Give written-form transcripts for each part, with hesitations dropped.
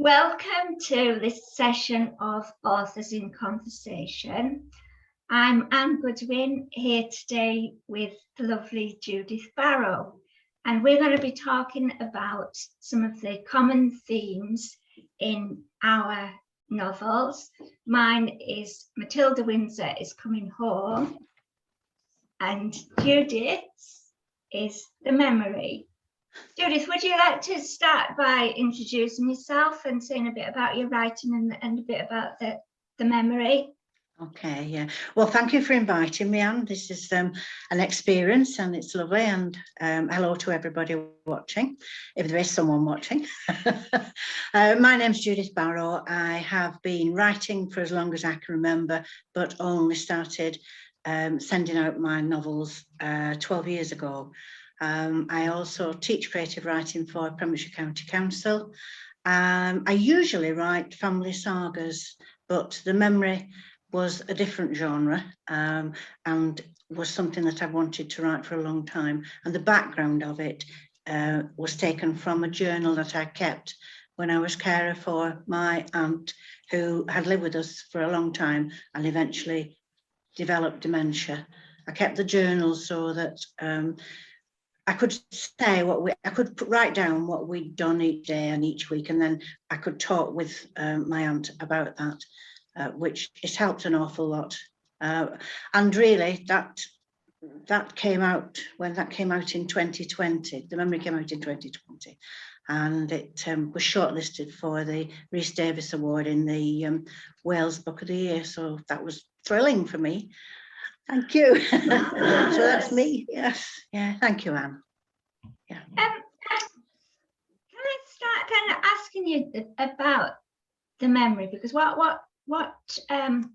Welcome to this session of Authors in Conversation. I'm Anne Goodwin here today with the lovely Judith Barrow, and we're going to be talking about some of the common themes in our novels. Mine is Matilda Windsor is Coming Home, and Judith's is The Memory. Judith, would you like to start by introducing yourself and saying a bit about your writing and a bit about the memory? Okay, yeah. Well, thank you for inviting me, Anne. This is an experience and it's lovely. And hello to everybody watching, if there is someone watching. My name's Judith Barrow. I have been writing for as long as I can remember, but only started sending out my novels 12 years ago. I also teach creative writing for Pembrokeshire County Council. I usually write family sagas, but The Memory was a different genre and was something that I wanted to write for a long time. And the background of it was taken from a journal that I kept when I was carer for my aunt, who had lived with us for a long time and eventually developed dementia. I kept the journal so that I could say I could write down what we'd done each day and each week, and then I could talk with my aunt about that, which has helped an awful lot. And really, that came out when that came out in 2020. The Memory came out in 2020, and it was shortlisted for the Rhys Davis Award in the Wales Book of the Year. So that was thrilling for me. Thank you. So that's me. Yes. Yeah. Thank you, Anne. Yeah. Can I start kind of asking you about The Memory? Because what The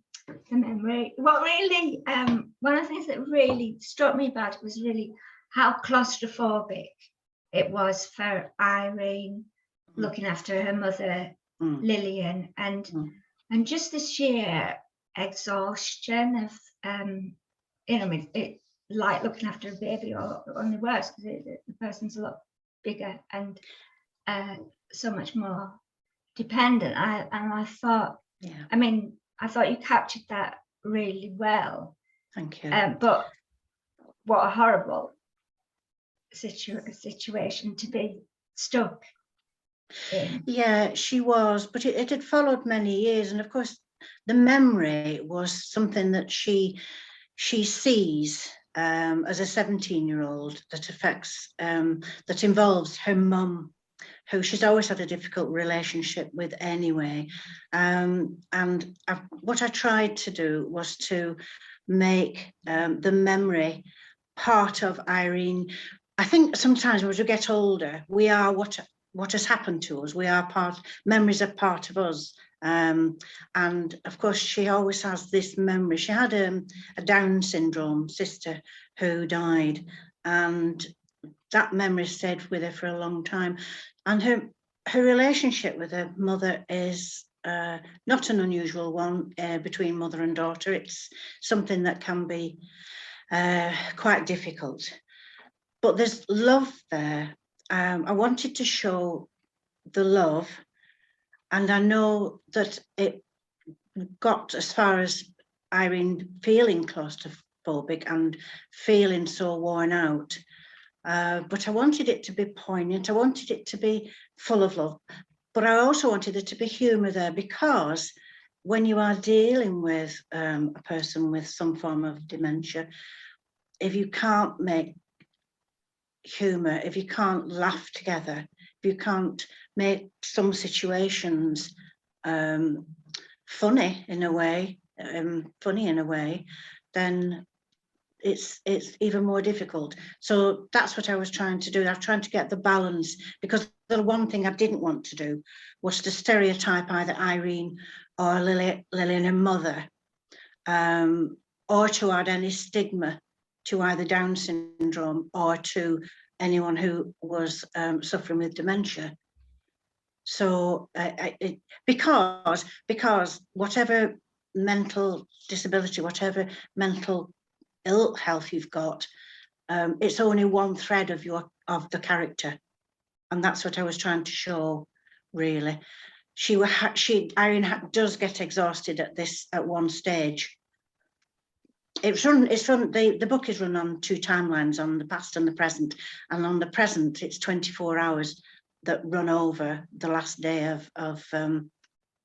Memory, what really one of the things that really struck me about it was really how claustrophobic it was for Irene, looking after her mother, Lillian, and just the sheer exhaustion of it like looking after a baby, or only worse because the person's a lot bigger and so much more dependent. I thought, yeah, I thought you captured that really well. Thank you. But what a horrible situation to be stuck in. Yeah, she was, but it had followed many years, and of course the memory was something that she sees as a 17-year-old that affects, that involves her mum, who she's always had a difficult relationship with anyway. What I tried to do was to make the memory part of Irene. I think sometimes as we get older, we are what has happened to us. We are memories are part of us. And of course, she always has this memory. She had a Down syndrome sister who died, and that memory stayed with her for a long time. And her relationship with her mother is not an unusual one between mother and daughter. It's something that can be quite difficult. But there's love there. I wanted to show the love. And I know that it got as far as Irene feeling claustrophobic and feeling so worn out. But I wanted it to be poignant. I wanted it to be full of love. But I also wanted there to be humour there, because when you are dealing with a person with some form of dementia, if you can't make humour, if you can't laugh together, if you can't make some situations funny in a way, then it's even more difficult. So that's what I was trying to do. I was trying to get the balance, because the one thing I didn't want to do was to stereotype either Irene or Lillian, her mother, or to add any stigma to either Down syndrome or to anyone who was suffering with dementia. So because whatever mental disability, whatever mental ill health you've got, it's only one thread of the character, and that's what I was trying to show, really. Irene does get exhausted at one stage. The book is run on 2 timelines, on the past and the present, and on the present it's 24 hours that run over the last day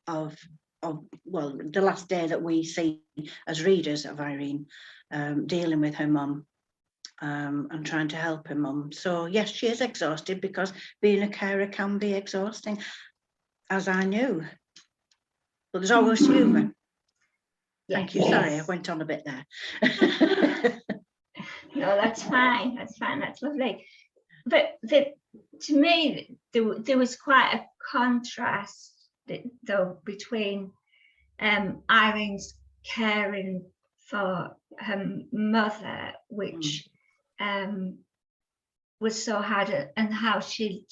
the last day that we see as readers of Irene, dealing with her mum, and trying to help her mum. So yes, she is exhausted, because being a carer can be exhausting, as I knew. But there's always humour. Thank you. Sorry, I went on a bit there. No, that's fine. That's fine. That's lovely. But to me, there was quite a contrast, though, between Irene's caring for her mother, which was so hard, and how she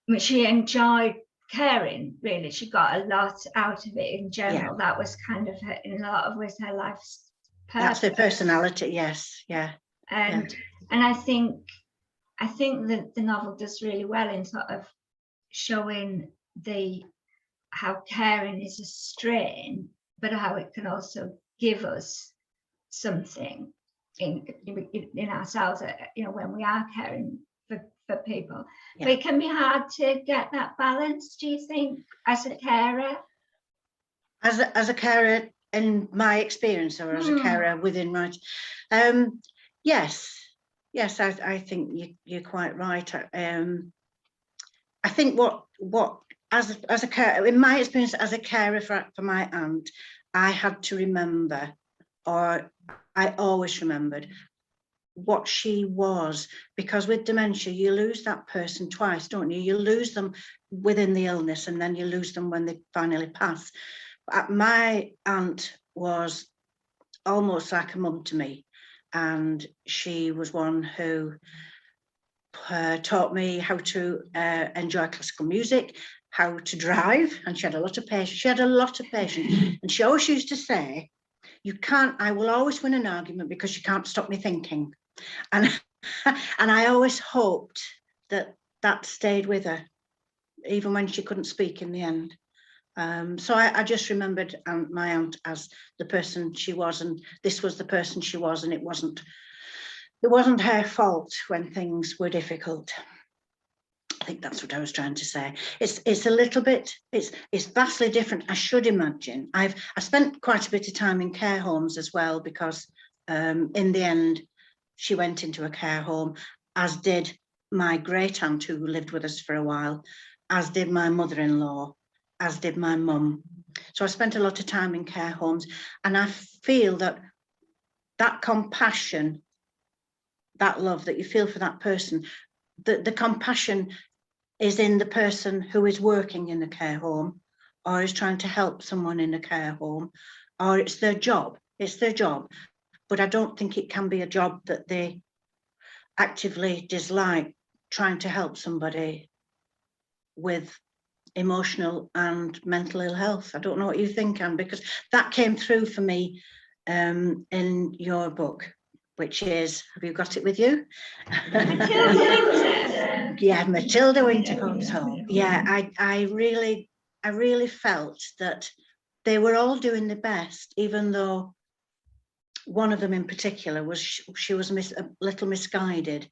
enjoyed caring. Really, she got a lot out of it in general. That was kind of her, in a lot of ways, her life's purpose. That's her personality. Yes, yeah. And I think that the novel does really well in sort of showing how caring is a strain, but how it can also give us something in ourselves, when we are caring for people. But it can be hard to get that balance, do you think, as a carer? As a carer, in my experience, or as a carer within my, yes, I think you're quite right. I think what as a carer, in my experience as a carer for my aunt, I had to remember, or I always remembered, what she was, because with dementia you lose that person twice, don't you? You lose them within the illness, and then you lose them when they finally pass. My aunt was almost like a mum to me, and she was one who taught me how to enjoy classical music, how to drive, and she had a lot of patience. And she always used to say, I will always win an argument because you can't stop me thinking. And I always hoped that stayed with her, even when she couldn't speak in the end. So I just remembered my aunt as the person she was, and this was the person she was, and it wasn't her fault when things were difficult. I think that's what I was trying to say. It's a little bit, it's vastly different, I should imagine. I spent quite a bit of time in care homes as well, because in the end she went into a care home, as did my great aunt who lived with us for a while, as did my mother-in-law, as did my mum. So I spent a lot of time in care homes, and I feel that compassion, that love that you feel for that person, the compassion is in the person who is working in a care home, or is trying to help someone in a care home, or it's their job. But I don't think it can be a job that they actively dislike, trying to help somebody with emotional and mental ill health. I don't know what you think, Anne, because that came through for me in your book, which is, have you got it with you? Matilda Winter. Yeah, Matilda Winter Comes Home. Yeah, I really felt that they were all doing their best, even though one of them in particular was, she was a little misguided.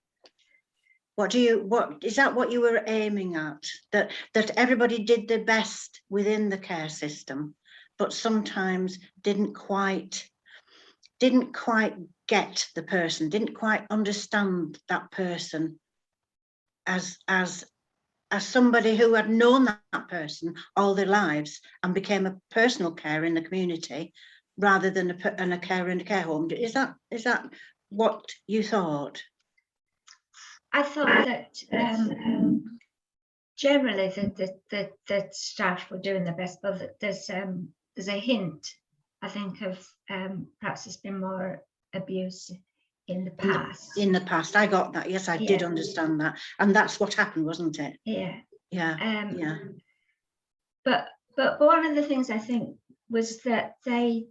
What is that what you were aiming at? That everybody did their best within the care system, but sometimes didn't quite get the person, didn't quite understand that person as somebody who had known that person all their lives and became a personal carer in the community, rather than a carer in a care home. Is that what you thought? I thought that generally the staff were doing their best, but there's a hint, I think, of perhaps there's been more abuse in the past. In the past, I got that. Yes, I did understand that, and that's what happened, wasn't it? Yeah. But one of the things I think was that the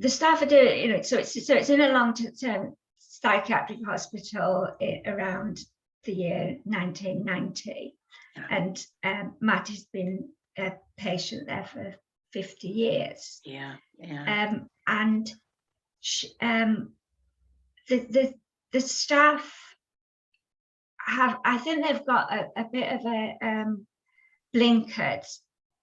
staff are doing, so it's in a long-term psychiatric hospital around the year 1990, Yeah. and Matt has been a patient there for 50 years. Yeah, yeah. And the staff have, I think they've got a bit of a blinkered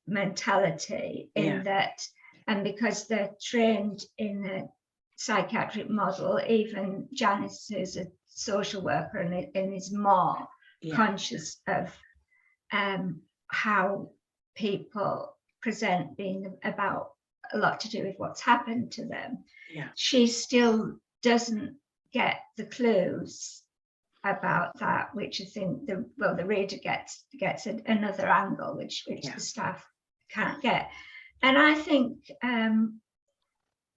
mentality in that, and because they're trained in the psychiatric model, even Janice, who's a social worker and is more conscious of how people present, being about a lot to do with what's happened to them. She still doesn't get the clues about that, which I think the reader gets another angle, which the staff can't get. And I think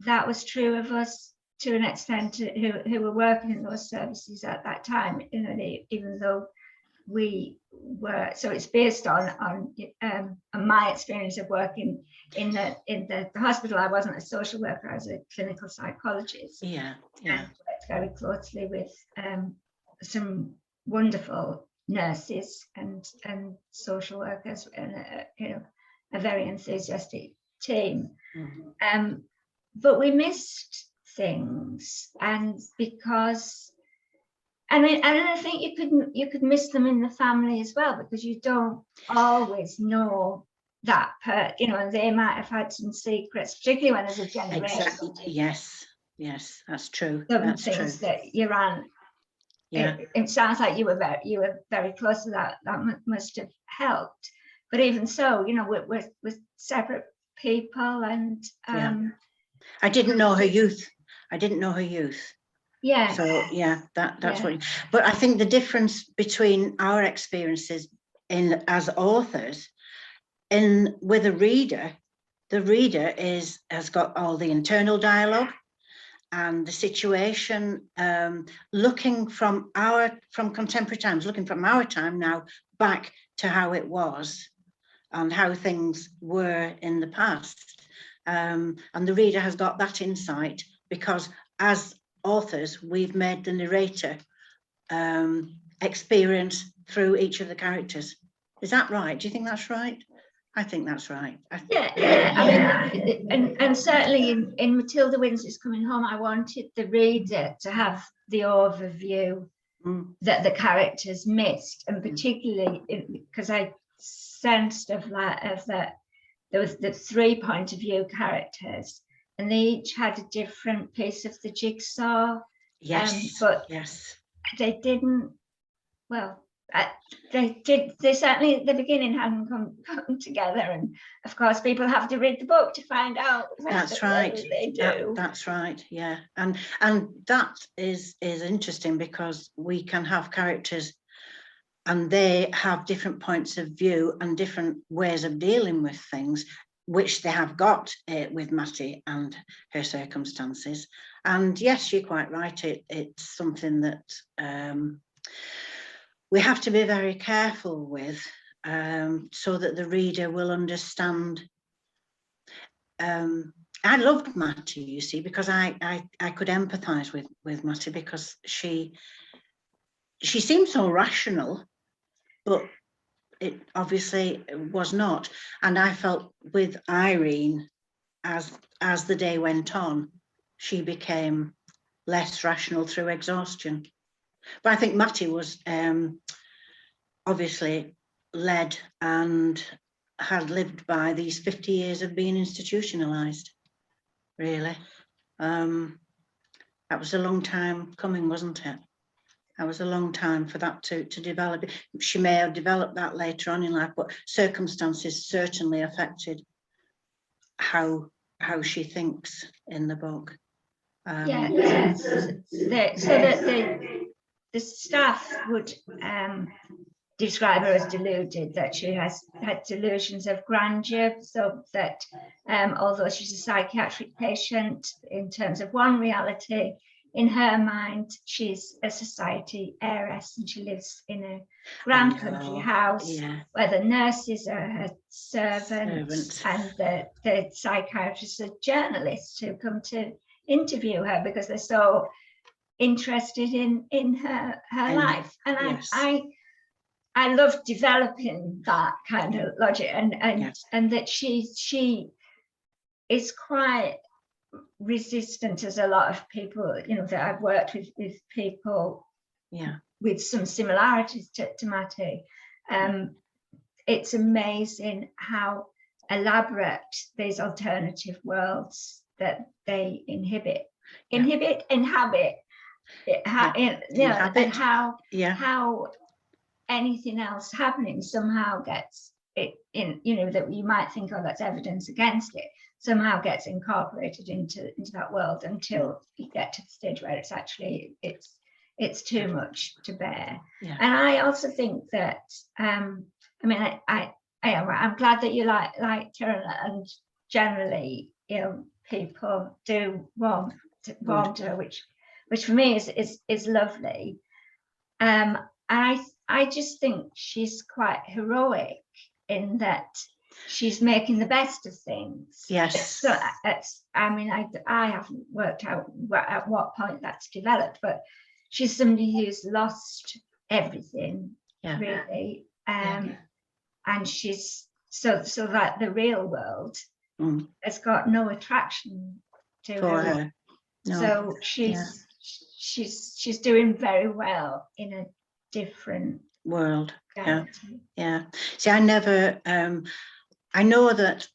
that was true of us to an extent, who were working in those services at that time, you know, even though we were, so it's based on my experience of working in the hospital. I wasn't a social worker, I was a clinical psychologist. And worked very closely with some wonderful nurses and social workers, and a very enthusiastic team. But we missed things, and because and I think you could miss them in the family as well, because you don't always know that and they might have had some secrets, particularly when there's a generation. Exactly. Yes, that's true. Some that's things true. that your aunt. It sounds like you were very close to that. That must have helped. But even so, we're separate people, and I didn't know her youth. Yeah. So that's what. But I think the difference between our experiences as authors, with a reader, the reader has got all the internal dialogue and the situation, looking from contemporary times, looking from our time now back to how it was and how things were in the past. And the reader has got that insight because as authors, we've made the narrator experience through each of the characters. Is that right? Do you think that's right? I think that's right. Yeah. I mean, and certainly in Matilda Winslow's Coming Home, I wanted the reader to have the overview that the characters missed, and particularly because I sensed of that there was the 3 point of view characters, and they each had a different piece of the jigsaw. But they didn't. Well, they certainly at the beginning hadn't come together, and of course people have to read the book to find out. That's right. They do. That's right. Yeah, and that is interesting because we can have characters and they have different points of view and different ways of dealing with things, which they have got with Mattie and her circumstances. And yes, you're quite right. It's something that we have to be very careful with, so that the reader will understand. I loved Mattie, you see, because I could empathise with Mattie, because she seemed so rational, but it obviously was not. And I felt with Irene, as the day went on, she became less rational through exhaustion. But I think Mattie was obviously led and had lived by these 50 years of being institutionalised, really. That was a long time coming, wasn't it? That was a long time for that to develop. She may have developed that later on in life, but circumstances certainly affected how she thinks in the book. So that the staff would describe her as deluded, that she has had delusions of grandeur, so that although she's a psychiatric patient in terms of one reality, in her mind she's a society heiress, and she lives in a grand country house where the nurses are her servants. And the psychiatrists are journalists who come to interview her because they're so interested in her And life, and yes. I love developing that kind of logic, and Yes. and that she is quite resistant, as a lot of people, you know, that I've worked with people Yeah. with some similarities to Matty. It's amazing how elaborate these alternative worlds that they inhabit, and how anything else happening somehow gets it in, you know, that you might think, oh, that's evidence against it, somehow gets incorporated into that world until you get to the stage where it's actually it's too much to bear. Yeah. And I also think that I mean, I'm glad that you like her, and generally, you know, people do warm to her, which for me is lovely. I just think she's quite heroic in that she's making the best of things. Yes. So I mean, I haven't worked out at what point that's developed, but she's somebody who's lost everything, really. And she's so that the real world has got no attraction to her. No. So she's doing very well in a different world. Yeah. See, I never I know that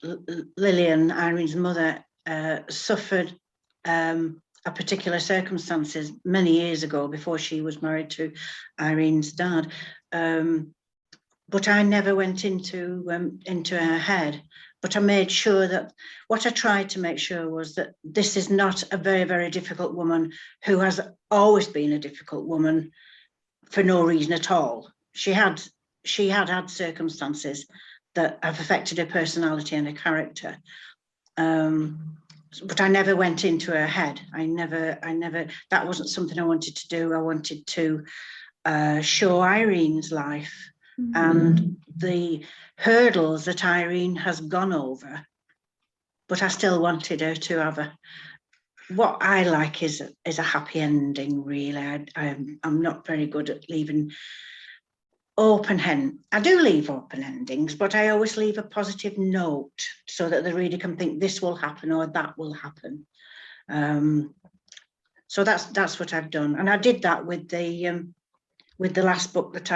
Lillian, Irene's mother, suffered a particular circumstances many years ago, before she was married to Irene's dad, but I never went into her head. But I made sure that what I tried to make sure was that this is not a very, very difficult woman who has always been a difficult woman for no reason at all. She had circumstances that have affected her personality and her character. But I never went into her head. I never, that wasn't something I wanted to do. I wanted to show Irene's life and the hurdles that Irene has gone over, but I still wanted her to have what I like is a happy ending, really. I'm not very good at leaving I do leave open endings, but I always leave a positive note so that the reader can think this will happen or that will happen. So that's what I've done, and I did that with the last book that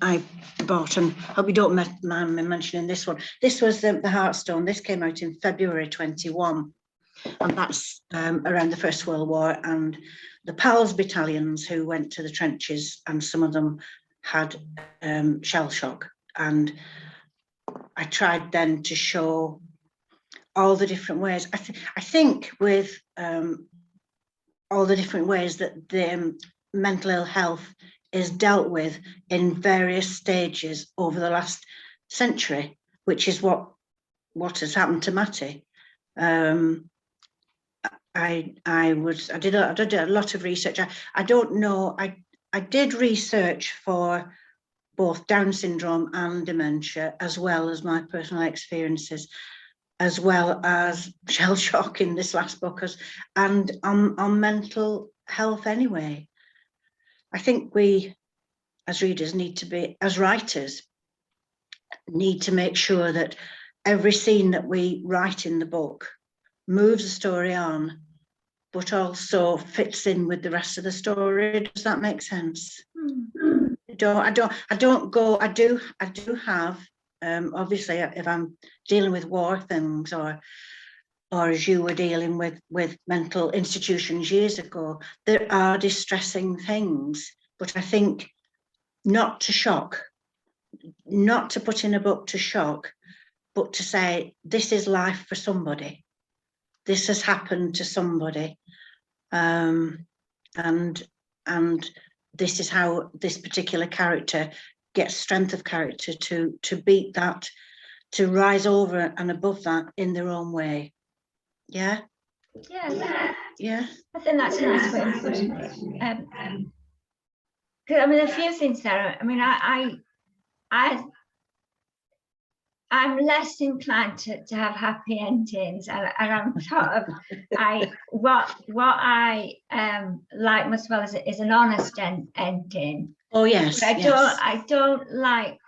I bought, and I hope you don't mind me mentioning this one. This was the Heartstone. This came out in February 21, and that's around the First World War, and the PALS battalions who went to the trenches, and some of them had shell shock, and I tried then to show all the different ways. I think with all the different ways that the mental ill health is dealt with in various stages over the last century, which is what has happened to Matty. I did a lot of research. I don't know. I did research for both Down syndrome and dementia, as well as my personal experiences, as well as shell shock in this last book, and on mental health anyway. I think we, as readers, as writers, need to make sure that every scene that we write in the book moves the story on, but also fits in with the rest of the story. Does that make sense? I do have, obviously, if I'm dealing with war things, or as you were dealing with mental institutions years ago, there are distressing things, but I think not to shock, not to put in a book to shock, but to say, this is life for somebody. This has happened to somebody. And this is how this particular character gets strength of character to beat that, to rise over and above that in their own way. Yeah. I think that's a nice way of putting it. I mean, a few things there. I mean, I'm less inclined to have happy endings, and I'm sort of what I like most well is an honest ending. Oh yes, But yes. I don't like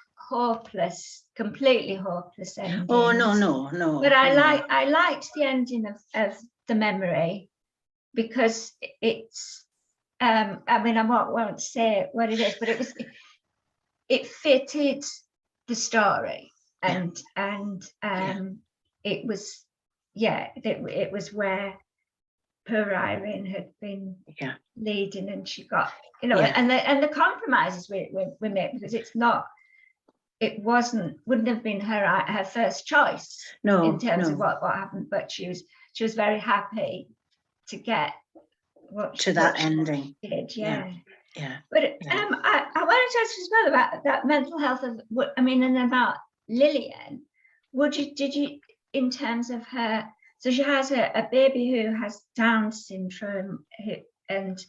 completely hopeless endings. Oh no. But I liked the ending of The Memory, because it's I mean, I won't say what it is, but it fitted the story, and it was, it was where poor Irene had been leading, and she got, and the compromises we made, because wouldn't have been her first choice in terms of what happened, but she was very happy to get that ending. Did, yeah. But I wanted to ask as well about that mental health of, I mean, and about Lillian. Did you, in terms of her, so she has a baby who has Down syndrome, and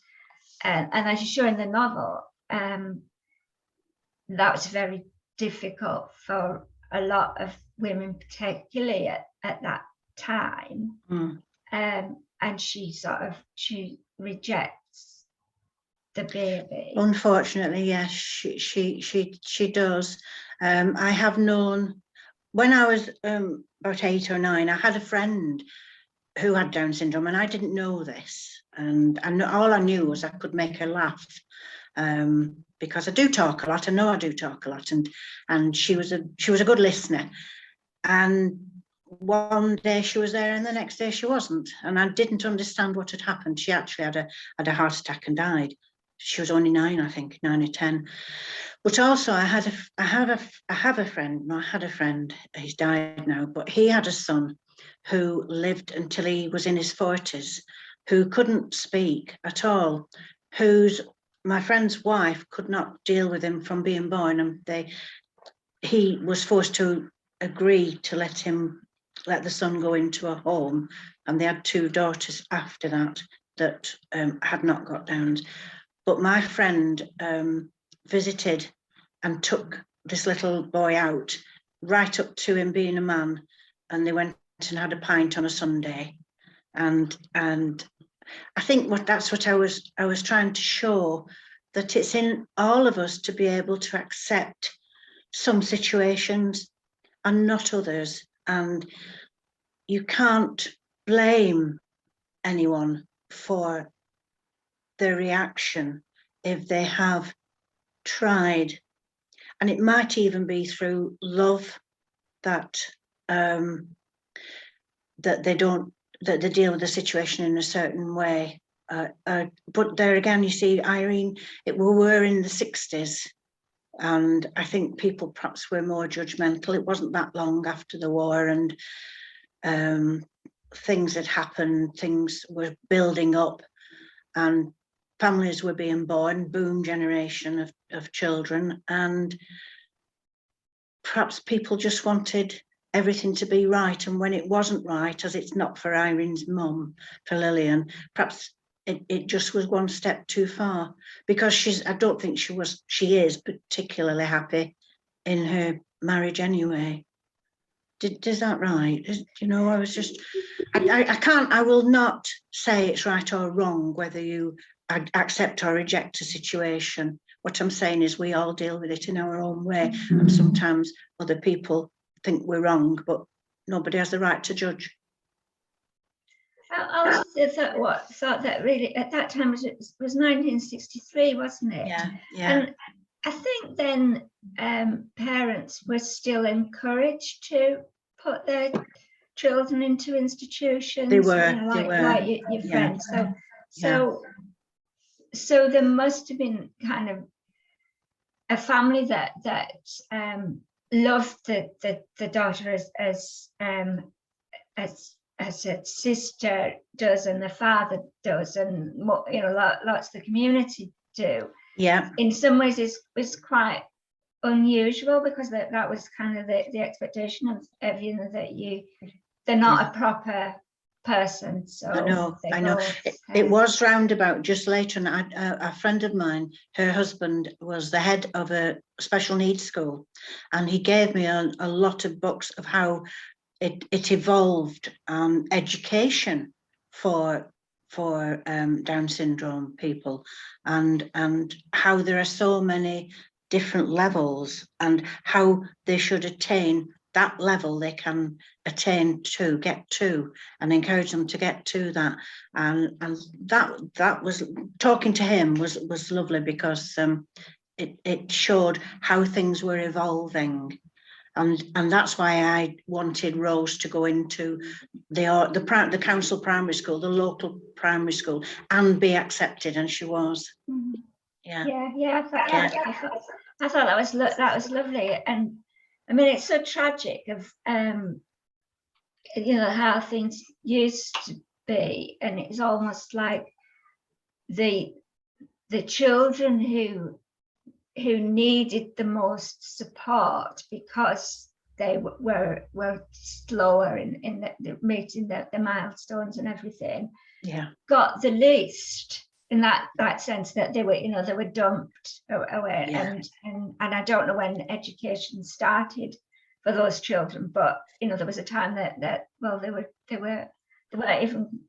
as you show in the novel, that was very difficult for a lot of women, particularly at that time. And she rejects the baby. Unfortunately, yes, she does. I have known, when I was about 8 or 9, I had a friend who had Down syndrome, and I didn't know this, and all I knew was I could make her laugh, because I do talk a lot. I know I do talk a lot, and she was a good listener. And one day she was there, and the next day she wasn't, and I didn't understand what had happened. She actually had a heart attack and died. She was only 9, I think, 9 or 10. But also I had a friend, he's died now, but he had a son who lived until he was in his 40s, who couldn't speak at all, my friend's wife could not deal with him from being born, and he was forced to agree to let the son go into a home, and they had 2 daughters after that had not got Downs. But my friend visited and took this little boy out, right up to him being a man, and they went and had a pint on a Sunday. And I think that's what I was trying to show, that it's in all of us to be able to accept some situations and not others. And you can't blame anyone for their reaction if they have tried, and it might even be through love that they deal with the situation in a certain way. But there again, you see, Irene, we were in the 60s, and I think people perhaps were more judgmental. It wasn't that long after the war, and things had happened, things were building up, and families were being born, boom generation of children, and perhaps people just wanted everything to be right. And when it wasn't right, as it's not for Irene's mum, for Lillian, perhaps it just was one step too far, because I don't think she is particularly happy in her marriage anyway. Is that right? I was just, I will not say it's right or wrong whether you accept or reject a situation. What I'm saying is we all deal with it in our own way, and sometimes other people think we're wrong, but nobody has the right to judge. I also thought that really at that time was 1963, wasn't it? Yeah. And I think then parents were still encouraged to put their children into institutions. They were, like your friends. So there must have been kind of a family that loved the daughter as a sister does, and the father does, and lots of the community do. Yeah. In some ways, it's quite unusual, because that was kind of the expectation of that they're not a proper person. So I know. they I know. both, It was roundabout just later, and a friend of mine, her husband was the head of a special needs school, and he gave me a lot of books of how it evolved education for Down syndrome people, and how there are so many different levels, and how they should attain that level they can attain to get to, and encourage them to get to that. And that was, talking to him was lovely, because it showed how things were evolving. And that's why I wanted Rose to go into the council primary school, the local primary school, and be accepted, and she was. Mhm. Yeah. Yeah. I thought that was lovely, and I mean it's so tragic of how things used to be, and it's almost like the children who needed the most support because they were slower in the meeting the milestones and everything, got the least, in that sense, that they were dumped away. And I don't know when education started for those children, but there was a time that they weren't even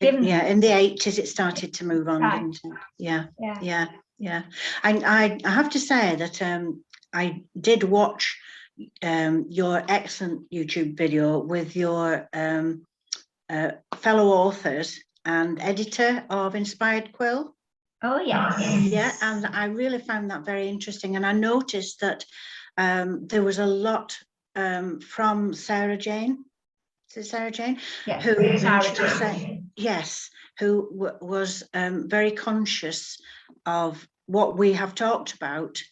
given. Yeah, in the 80s it started to move on, Right. didn't it? Yeah. I have to say that I did watch your excellent YouTube video with your fellow authors and editor of Inspired Quill. Oh yes. Yeah, and I really found that very interesting, and I noticed that there was a lot from Sarah Jane. Is it Sarah Jane? Yeah. Who Sarah Jane. Yes, who was very conscious of what we have talked about,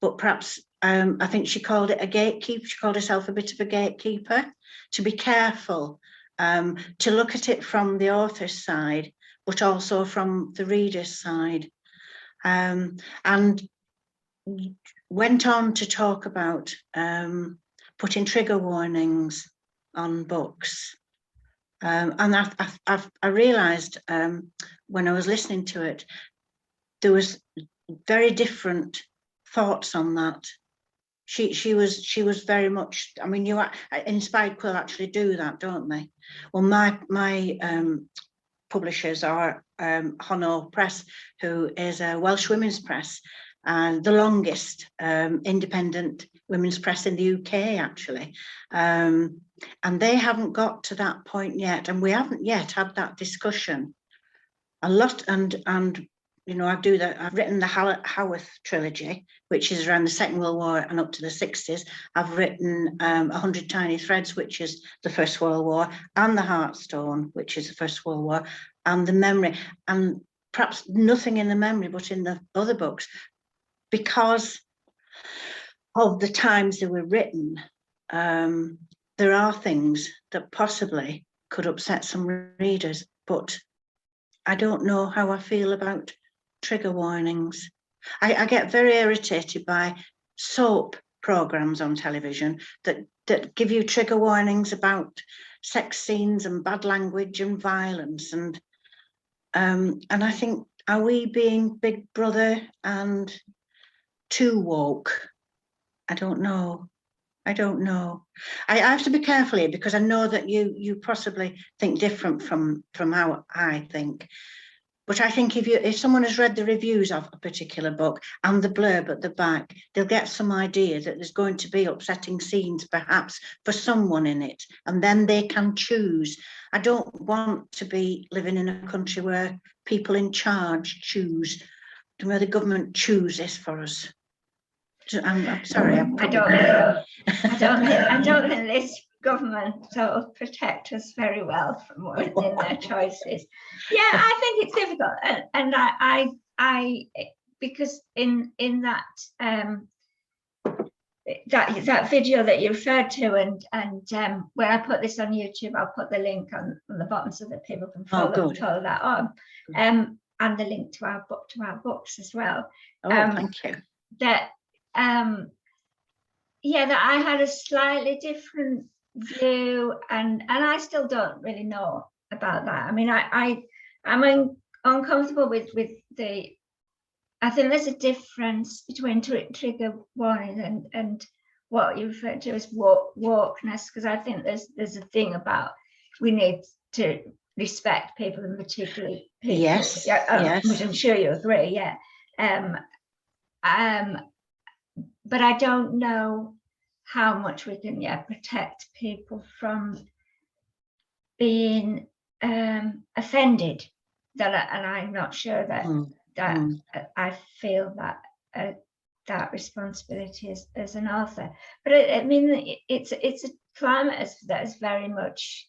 but perhaps I think she called it a gatekeeper. She called herself a bit of a gatekeeper, to be careful, to look at it from the author's side, but also from the reader's side, and went on to talk about putting trigger warnings on books. And I realised when I was listening to it, there was very different thoughts on that. She was very much. I mean, Inspired Quill actually do that, don't they? Well, my publishers are Honor Press, who is a Welsh women's press, and the longest independent women's press in the UK, actually. And they haven't got to that point yet, and we haven't yet had that discussion a lot. And I've written the Haworth trilogy, which is around the Second World War and up to the 60s. I've written 100 Tiny Threads, which is the First World War, and the Heartstone, which is the First World War, and the Memory, and perhaps nothing in the Memory, but in the other books, because of the times they were written. There are things that possibly could upset some readers, but I don't know how I feel about trigger warnings. I get very irritated by soap programs on television that give you trigger warnings about sex scenes and bad language and violence, and I think, are we being Big Brother and too woke? I don't know. I have to be careful here, because I know that you possibly think different from how I think. But I think if someone has read the reviews of a particular book and the blurb at the back, they'll get some idea that there's going to be upsetting scenes, perhaps, for someone in it, and then they can choose. I don't want to be living in a country where people in charge choose, where the government chooses for us. I'm sorry. I don't think this government will protect us very well from within their choices. Yeah, I think it's difficult, and I because in that that video that you referred to, and when I put this on YouTube, I'll put the link on the bottom so that people can follow that on, and the link to our books as well. Thank you. That that I had a slightly different view, and I still don't really know about that. I mean, I'm uncomfortable with the. I think there's a difference between trigger warning and what you refer to as wokeness, because I think there's a thing about we need to respect people, and particularly people, Yes, yes. which I'm sure you agree, yeah. But I don't know how much we can protect people from being offended. And I'm not sure that I feel that responsibility as an author. But I mean, it's a climate that has very much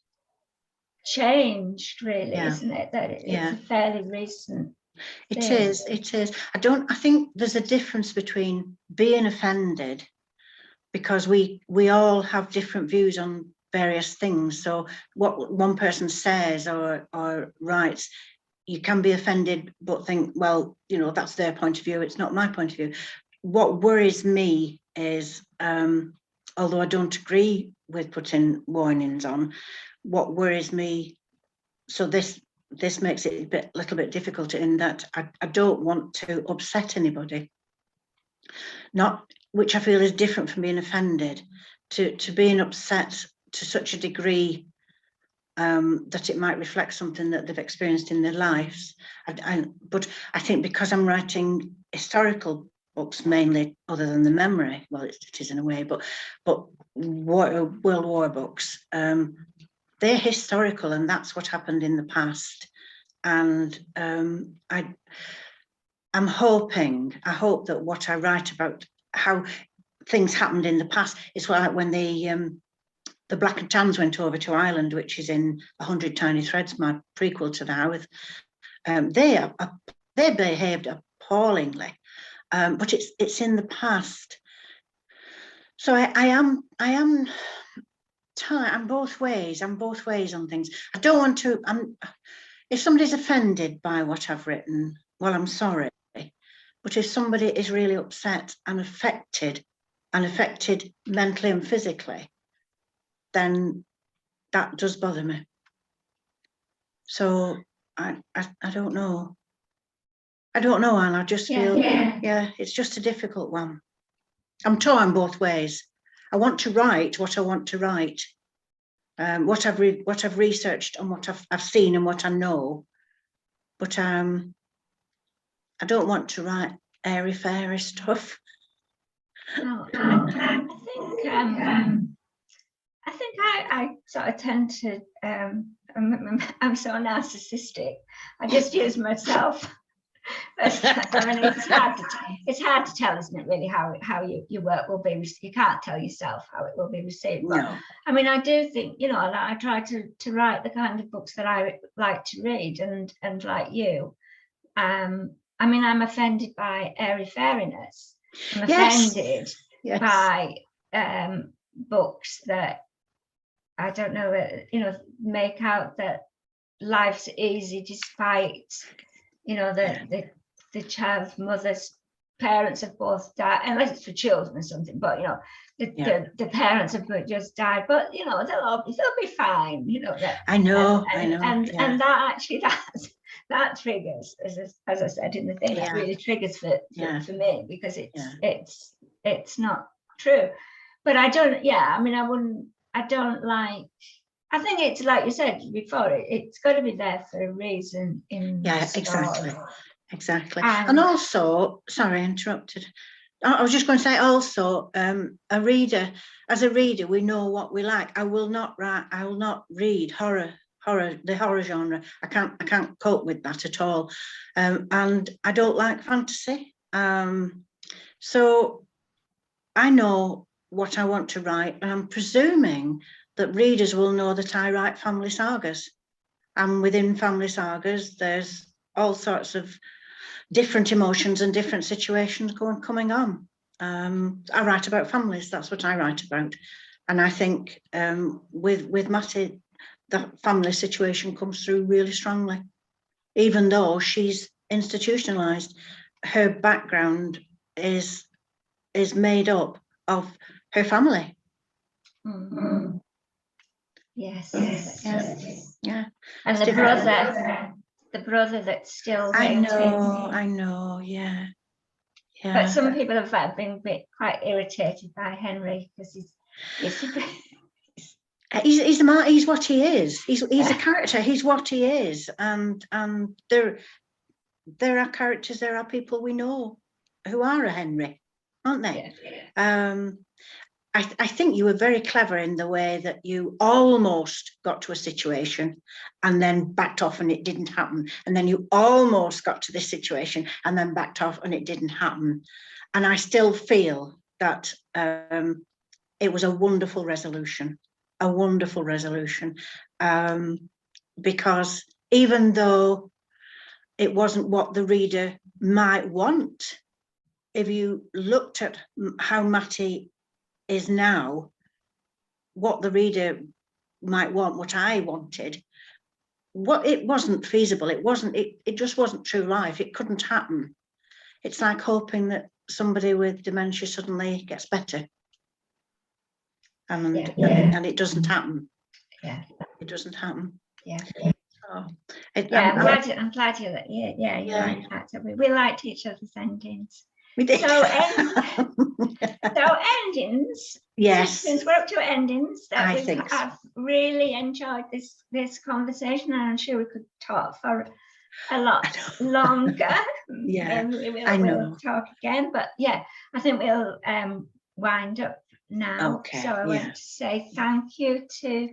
changed, really, isn't it? That it's a fairly recent. It is. I think there's a difference between being offended, because we all have different views on various things. So what one person says or writes, you can be offended, but think, well, you know, that's their point of view. It's not my point of view. What worries me is, although I don't agree with putting warnings on, what worries me, so this makes it a little bit difficult in that I don't want to upset anybody, which I feel is different from being offended, to being upset to such a degree that it might reflect something that they've experienced in their lives. But I think because I'm writing historical books mainly, other than the memory, well, it is in a way, but World War books, they're historical, and that's what happened in the past. And I hope that what I write about how things happened in the past is like when the Black and Tans went over to Ireland, which is in 100 Tiny Threads, my prequel to the Howarth. They behaved appallingly, but it's in the past. So I am I'm both ways. I'm both ways on things. I don't want to. If somebody's offended by what I've written, well, I'm sorry. But if somebody is really upset and affected mentally and physically, then that does bother me. So I don't know. I don't know, Anne. I just feel, it's just a difficult one. I'm torn both ways. I want to write what I want to write, what I've researched and what I've seen and what I know, but I don't want to write airy fairy stuff. No, I think I sort of tend to. I'm so narcissistic. I just use myself. I mean, it's hard to tell, isn't it? Really, how your work will be. You can't tell yourself how it will be received. But, no. I mean, I do think, you know, I try to write the kind of books that I like to read, and like you, I mean, I'm offended by airy fairiness. I'm offended by books that, I don't know, you know, make out that life's easy despite, you know, the child's mother's parents have both died, unless it's for children or something, but you know, the parents have just died, but you know, they'll be fine, you know. That I know, and that actually that triggers, as I said in the thing, that really triggers for me, because it's not true. But I don't, I mean, I don't like, I think it's like you said before, it's got to be there for a reason in the story. Exactly. And also, sorry, I interrupted. I was just going to say also, as a reader, we know what we like. I will not read the horror genre. I can't cope with that at all. And I don't like fantasy. So I know what I want to write, and I'm presuming that readers will know that I write family sagas. And within family sagas, there's all sorts of different emotions and different situations coming on. I write about families, that's what I write about. And I think with Matty, the family situation comes through really strongly. Even though she's institutionalized, her background is made up of her family. Mm-hmm. Yes. Yeah. And It's the different. brother that's still I waiting. know, yeah. But some people have been quite irritated by Henry because he's he's what he is. He's a character. He's what he is, and there are characters. There are people we know who are a Henry, aren't they? Yeah. I think you were very clever in the way that you almost got to a situation and then backed off and it didn't happen. And then you almost got to this situation and then backed off and it didn't happen. And I still feel that it was a wonderful resolution, because even though it wasn't what the reader might want, if you looked at how Matty is now, what the reader might want, what I wanted, what it wasn't feasible, it just wasn't true life. It couldn't happen. It's like hoping that somebody with dementia suddenly gets better, and it doesn't happen. Yeah, it doesn't happen. Yeah. Oh, I'm glad you like. Yeah, you like that. So we liked each other's endings. We did. So endings. Yes. Since we're up to endings, I think so. I've really enjoyed this conversation, and I'm sure we could talk for a lot longer. Yeah, we'll talk again, but yeah, I think we'll wind up now. Okay, so I want to say thank you to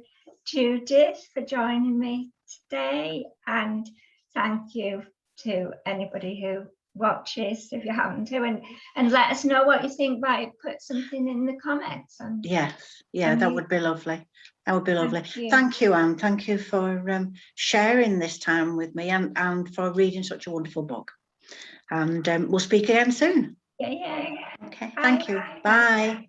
Judith for joining me today, and thank you to anybody who watches, if you happen to, and let us know what you think by put something in the comments. That would be lovely. Thank you, Anne. Thank you for sharing this time with me and for reading such a wonderful book, and we'll speak again soon. Okay, thank you. Bye.